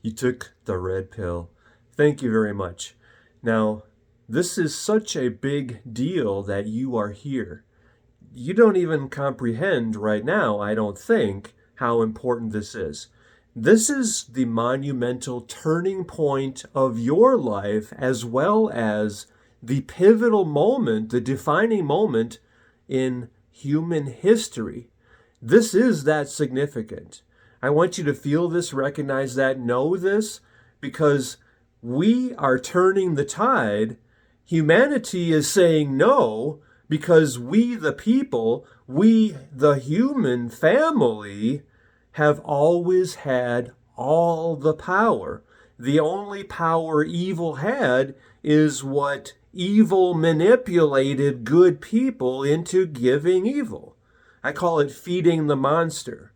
You took the red pill. Thank you very much. Now, this is such a big deal that you are here. You don't even comprehend right now, I don't think, how important this is. This is the monumental turning point of your life, as well as the pivotal moment, the defining moment in human history. This is that significant. I want you to feel this, recognize that, know this, because we are turning the tide. Humanity is saying no because we, the people, we, the human family, have always had all the power. The only power evil had is what evil manipulated good people into giving evil. I call it feeding the monster.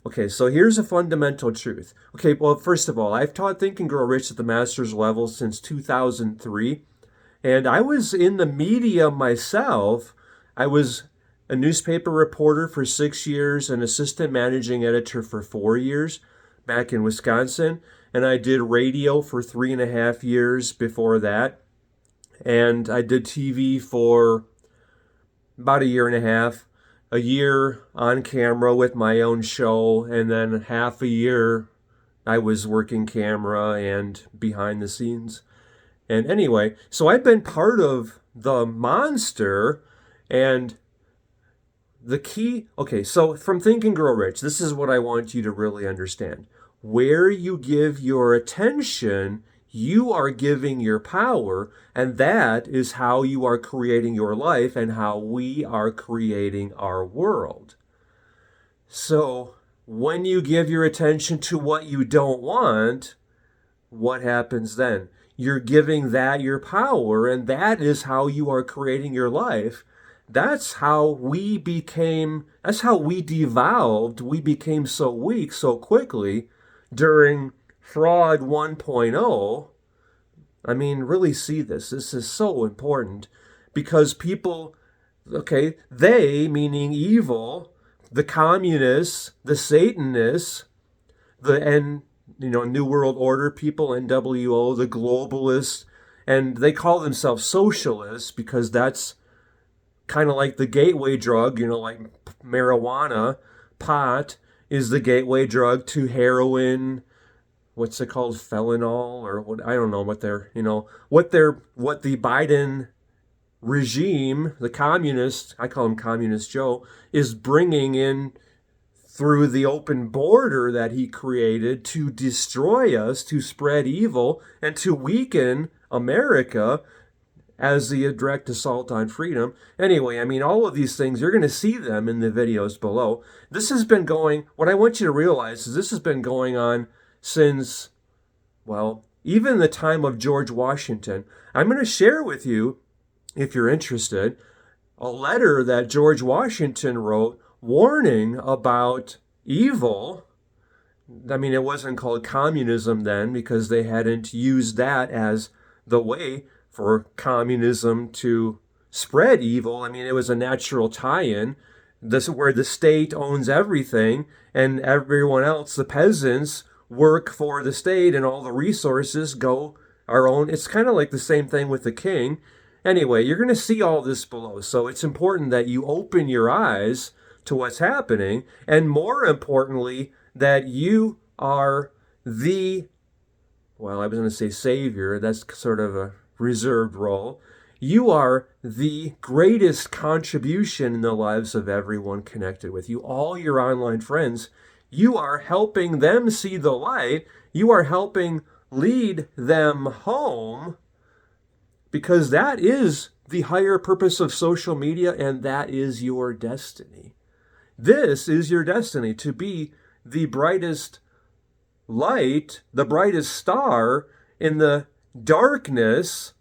Okay, so here's a fundamental truth. Okay, well, first of all, I've taught Think and Grow Rich at the master's level since 2003, and I was in the media myself. I was a newspaper reporter for 6 years, an assistant managing editor for 4 years back in Wisconsin, and I did radio for 3.5 years before that, and I did TV for about a year and a half. A year on camera with my own show, and then half a year I was working camera and behind the scenes. And anyway, so I've been part of the monster, and the key, okay, so from Think and Grow Rich, this is what I want you to really understand. Where you give your attention, you are giving your power, and that is how you are creating your life and how we are creating our world. So when you give your attention to what you don't want, what happens then? You're giving that your power, and that is how you are creating your life. That's how we devolved. We became so weak so quickly during Fraud 1.0. I mean, really see this. This is so important because people, okay, they, meaning evil, the communists, the Satanists, New World Order people, NWO, the globalists, and they call themselves socialists because that's kind of like the gateway drug, like marijuana, pot is the gateway drug to heroin, what's it called, Felinol, or what, I don't know what what the Biden regime, the communist, I call him Communist Joe, is bringing in through the open border that he created to destroy us, to spread evil, and to weaken America as the direct assault on freedom. Anyway, I mean, all of these things, you're going to see them in the videos below. This has been going, what I want you to realize is this has been going on since, well, even the time of George Washington. I'm going to share with you, if you're interested, a letter that George Washington wrote warning about evil. I mean, it wasn't called communism then because they hadn't used that as the way for communism to spread evil. I mean, it was a natural tie-in. This is where the state owns everything and everyone else, the peasants, work for the state and all the resources go our own. It's kind of like the same thing with the king. Anyway, you're going to see all this below. So it's important that you open your eyes to what's happening, and more importantly, that you are the, well, I was going to say savior. That's sort of a reserved role. You are the greatest contribution in the lives of everyone connected with you. All your online friends, you are helping them see the light. You are helping lead them home, because that is the higher purpose of social media, and that is your destiny. This is your destiny, to be the brightest light, the brightest star in the darkness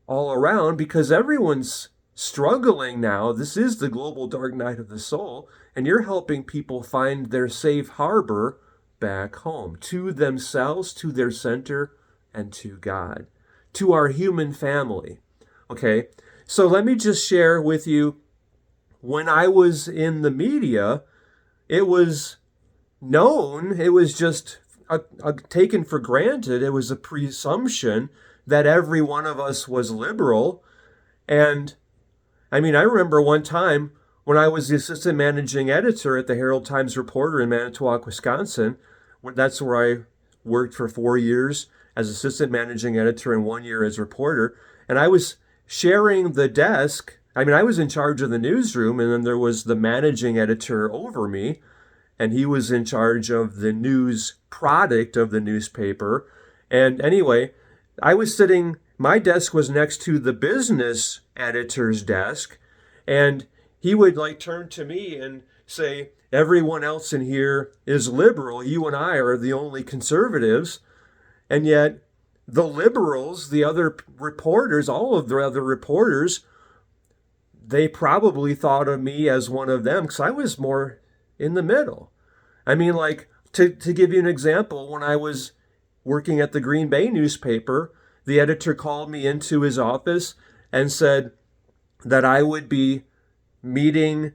all around, because everyone's struggling now. This is the global dark night of the soul, and you're helping people find their safe harbor back home, to themselves, to their center, and to God, to our human family. Okay, so let me just share with you, when I was in the media, it was known, it was just taken for granted. It was a presumption that every one of us was liberal. And I mean, I remember one time when I was the assistant managing editor at the Herald Times Reporter in Manitowoc, Wisconsin. That's where I worked for 4 years as assistant managing editor and 1 year as reporter. And I was sharing the desk. I mean, I was in charge of the newsroom, and then there was the managing editor over me, and he was in charge of the news product of the newspaper. And anyway, I was sitting, my desk was next to the business editor's desk, and he would like turn to me and say, everyone else in here is liberal. You and I are the only conservatives. And yet the liberals, the other reporters, all of the other reporters, they probably thought of me as one of them because I was more in the middle. I mean, like, to give you an example, when I was working at the Green Bay newspaper, the editor called me into his office and said that I would be meeting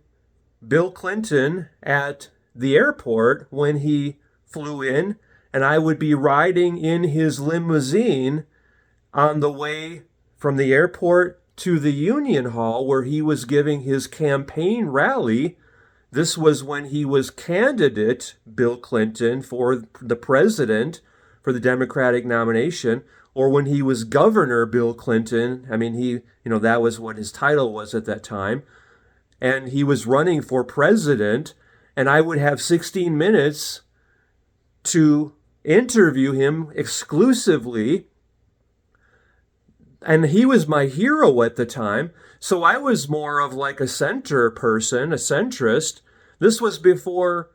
Bill Clinton at the airport when he flew in, and I would be riding in his limousine on the way from the airport to the Union Hall where he was giving his campaign rally. This was when he was candidate, Bill Clinton, for the president for the Democratic nomination, or when he was governor, Bill Clinton. I mean, that was what his title was at that time. And he was running for president, and I would have 16 minutes to interview him exclusively. And he was my hero at the time. So I was more of like a center person, a centrist. This was before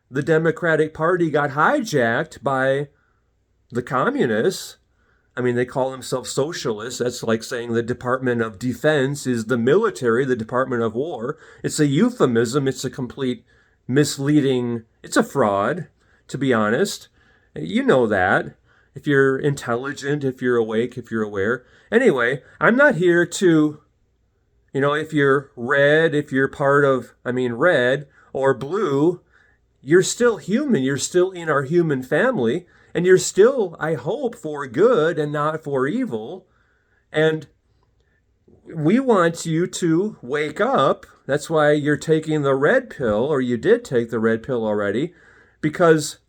the Democratic Party got hijacked by the communists. I mean, they call themselves socialists. That's like saying the Department of Defense is the military, the Department of War. It's a euphemism. It's a complete misleading, it's a fraud, to be honest. You know that. If you're intelligent, if you're awake, if you're aware. Anyway, I'm not here to, if you're red, if you're part of, red or blue, you're still human. You're still in our human family. And you're still, I hope, for good and not for evil. And we want you to wake up. That's why you're taking the red pill, or you did take the red pill already, because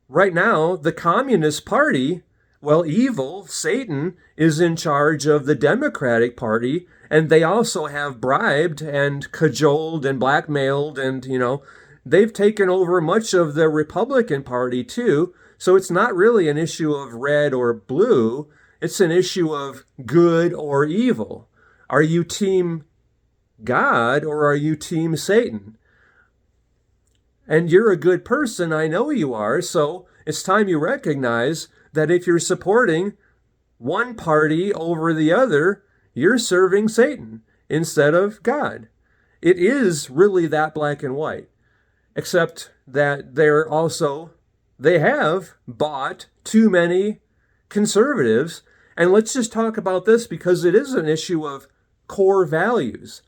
right now, the Communist Party, well, evil, Satan, is in charge of the Democratic Party, and they also have bribed and cajoled and blackmailed, and, they've taken over much of the Republican Party, too. So it's not really an issue of red or blue. It's an issue of good or evil. Are you team God or are you team Satan? And you're a good person, I know you are, so it's time you recognize that if you're supporting one party over the other, you're serving Satan instead of God. It is really that black and white, except that they have bought too many conservatives. And let's just talk about this because it is an issue of core values.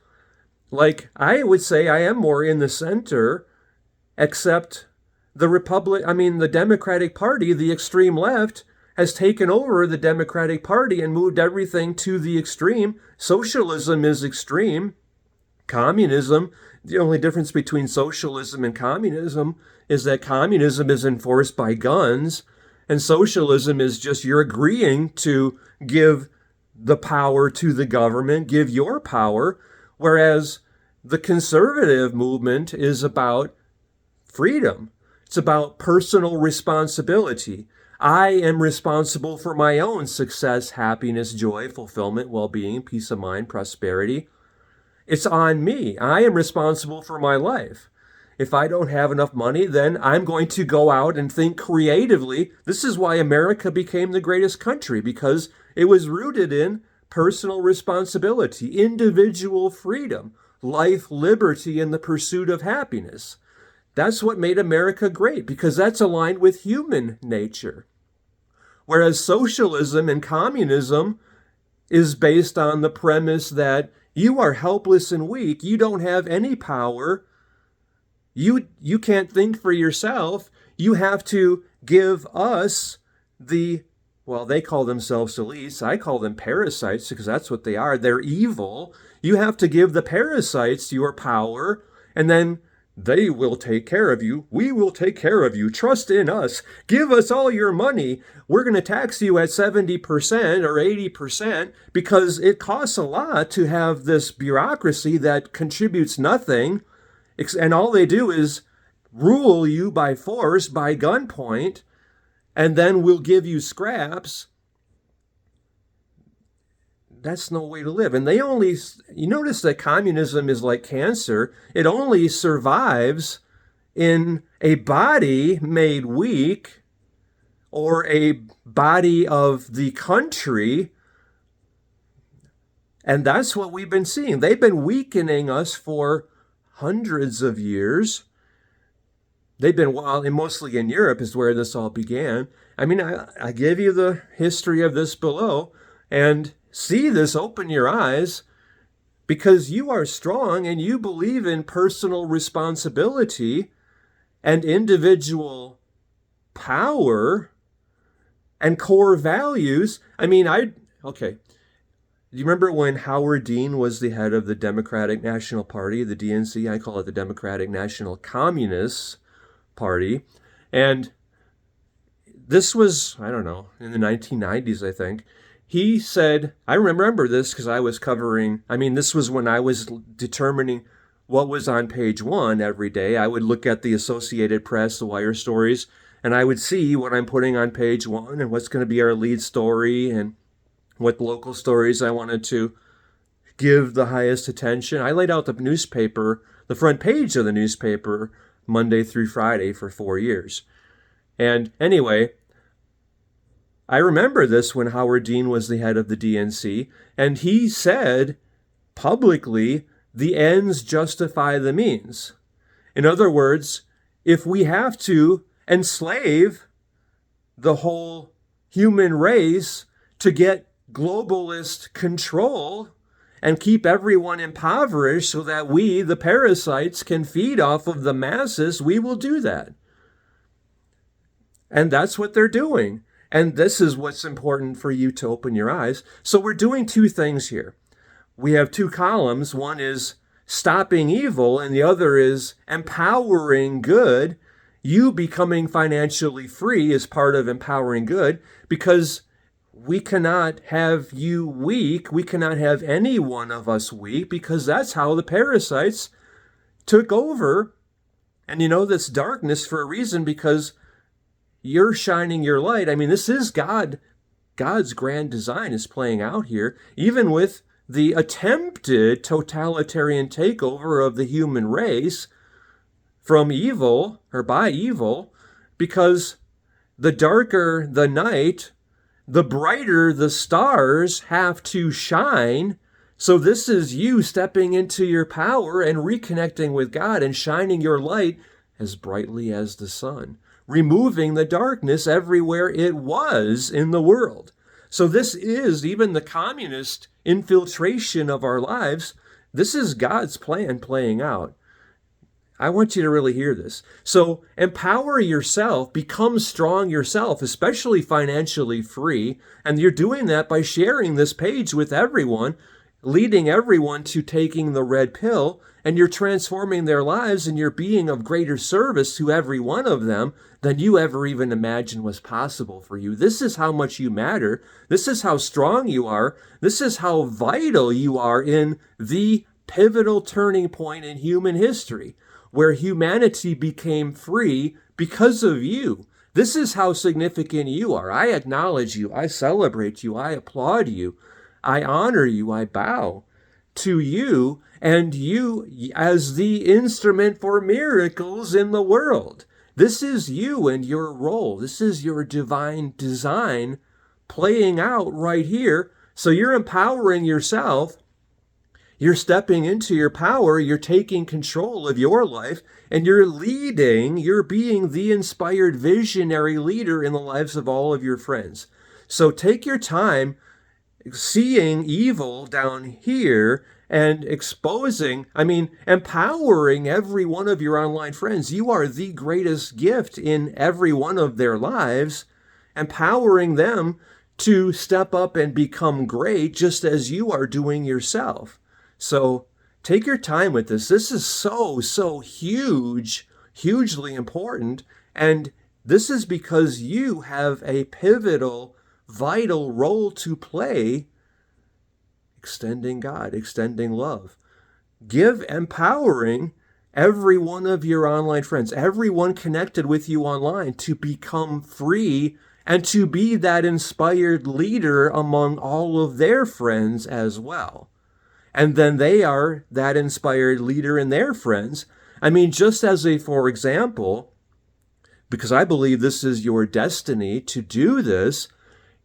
Like, I would say I am more in the center, except the Democratic Party, the extreme left, has taken over the Democratic Party and moved everything to the extreme. Socialism is extreme. Communism, the only difference between socialism and communism is that communism is enforced by guns, and socialism is just you're agreeing to give the power to the government, give your power, whereas the conservative movement is about freedom. It's about personal responsibility. I am responsible for my own success, happiness, joy, fulfillment, well-being, peace of mind, prosperity. It's on me. I am responsible for my life. If I don't have enough money, then I'm going to go out and think creatively. This is why America became the greatest country, because it was rooted in personal responsibility, individual freedom, life, liberty, and the pursuit of happiness. That's what made America great, because that's aligned with human nature. Whereas socialism and communism is based on the premise that you are helpless and weak. You don't have any power. You can't think for yourself. You have to give us the, well, they call themselves elites. I call them parasites because that's what they are. They're evil. You have to give the parasites your power, and then they will take care of you. We will take care of you. Trust in us. Give us all your money. We're going to tax you at 70% or 80% because it costs a lot to have this bureaucracy that contributes nothing. And all they do is rule you by force, by gunpoint, and then we'll give you scraps. That's no way to live. And you notice that communism is like cancer. It only survives in a body made weak or a body of the country. And that's what we've been seeing. They've been weakening us for hundreds of years. They've been, well, and mostly in Europe is where this all began. I mean, I give you the history of this below, and see this, open your eyes, because you are strong and you believe in personal responsibility and individual power and core values. I mean, okay. Do you remember when Howard Dean was the head of the Democratic National Party, the DNC? I call it the Democratic National Communist Party. And this was, I don't know, in the 1990s, I think. He said, I remember this because I was covering, this was when I was determining what was on page one every day. I would look at the Associated Press, the Wire stories, and I would see what I'm putting on page one and what's going to be our lead story and what local stories I wanted to give the highest attention. I laid out the newspaper, the front page of the newspaper, Monday through Friday for 4 years. And anyway, I remember this when Howard Dean was the head of the DNC, and he said publicly, the ends justify the means. In other words, if we have to enslave the whole human race to get globalist control and keep everyone impoverished so that we, the parasites, can feed off of the masses, we will do that. And that's what they're doing. And this is what's important for you to open your eyes. So we're doing two things here. We have two columns. One is stopping evil, and the other is empowering good. You becoming financially free is part of empowering good, because we cannot have you weak. We cannot have any one of us weak, because that's how the parasites took over. And you know this darkness for a reason, because you're shining your light. This is God's grand design is playing out here, even with the attempted totalitarian takeover of the human race from evil, or by evil, because the darker the night, the brighter the stars have to shine. So this is you stepping into your power and reconnecting with God and shining your light as brightly as the sun, removing the darkness everywhere it was in the world. So this is even the communist infiltration of our lives. This is God's plan playing out. I want you to really hear this. So empower yourself, become strong yourself, especially financially free. And you're doing that by sharing this page with everyone, leading everyone to taking the red pill, and you're transforming their lives, and you're being of greater service to every one of them than you ever even imagined was possible for you. This is how much you matter. This is how strong you are. This is how vital you are in the pivotal turning point in human history, where humanity became free because of you. This is how significant you are. I acknowledge you. I celebrate you. I applaud you. I honor you. I bow to you, and you as the instrument for miracles in the world. This is you and your role. This is your divine design playing out right here. So you're empowering yourself. You're stepping into your power. You're taking control of your life, and you're leading. You're being the inspired visionary leader in the lives of all of your friends. So take your time seeing evil down here and empowering every one of your online friends. You are the greatest gift in every one of their lives, empowering them to step up and become great just as you are doing yourself. So take your time with this. This is so huge, hugely important. And this is because you have a pivotal, vital role to play extending God, extending love. Empowering every one of your online friends, everyone connected with you online, to become free and to be that inspired leader among all of their friends as well. And then they are that inspired leader in their friends. Just as for example, because I believe this is your destiny to do this,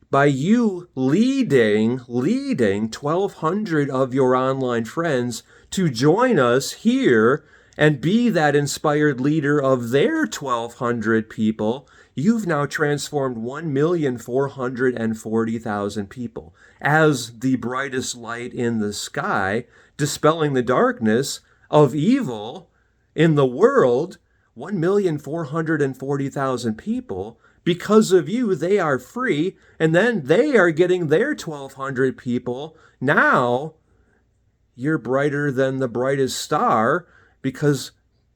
by you leading 1,200 of your online friends to join us here and be that inspired leader of their 1,200 people, you've now transformed 1,440,000 people as the brightest light in the sky, dispelling the darkness of evil in the world. 1,440,000 people. Because of you, they are free, and then they are getting their 1,200 people. Now, you're brighter than the brightest star, because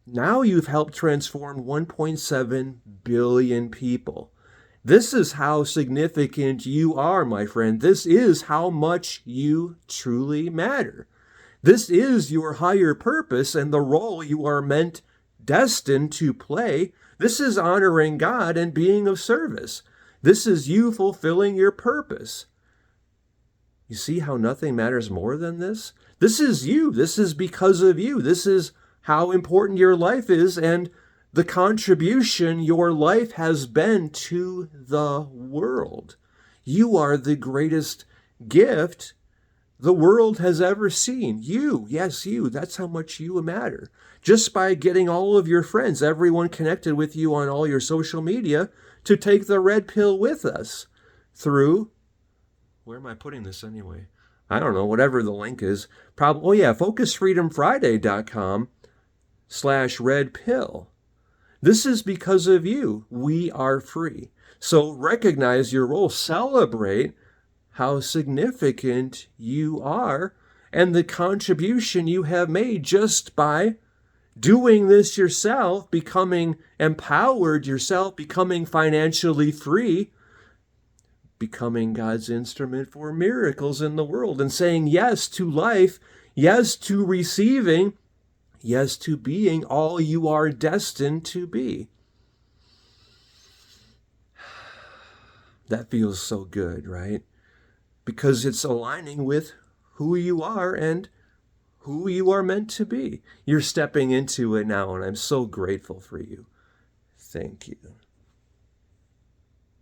now you've helped transform 1.7 billion people. This is how significant you are, my friend. This is how much you truly matter. This is your higher purpose and the role you are destined to play. This is honoring God and being of service. This is you fulfilling your purpose. You see how nothing matters more than this? This is you. This is because of you. This is how important your life is and the contribution your life has been to the world. You are the greatest gift the world has ever seen. You, yes, you. That's how much you matter. Just by getting all of your friends, everyone connected with you on all your social media, to take the red pill with us through, where am I putting this anyway? I don't know, whatever the link is. focusfreedomfriday.com/red pill. This is because of you. We are free. So recognize your role. Celebrate how significant you are and the contribution you have made just by doing this yourself, becoming empowered yourself, becoming financially free, becoming God's instrument for miracles in the world, and saying yes to life, yes to receiving, yes to being all you are destined to be. That feels so good, right? Because it's aligning with who you are and who you are meant to be. You're stepping into it now, and I'm so grateful for you. Thank you.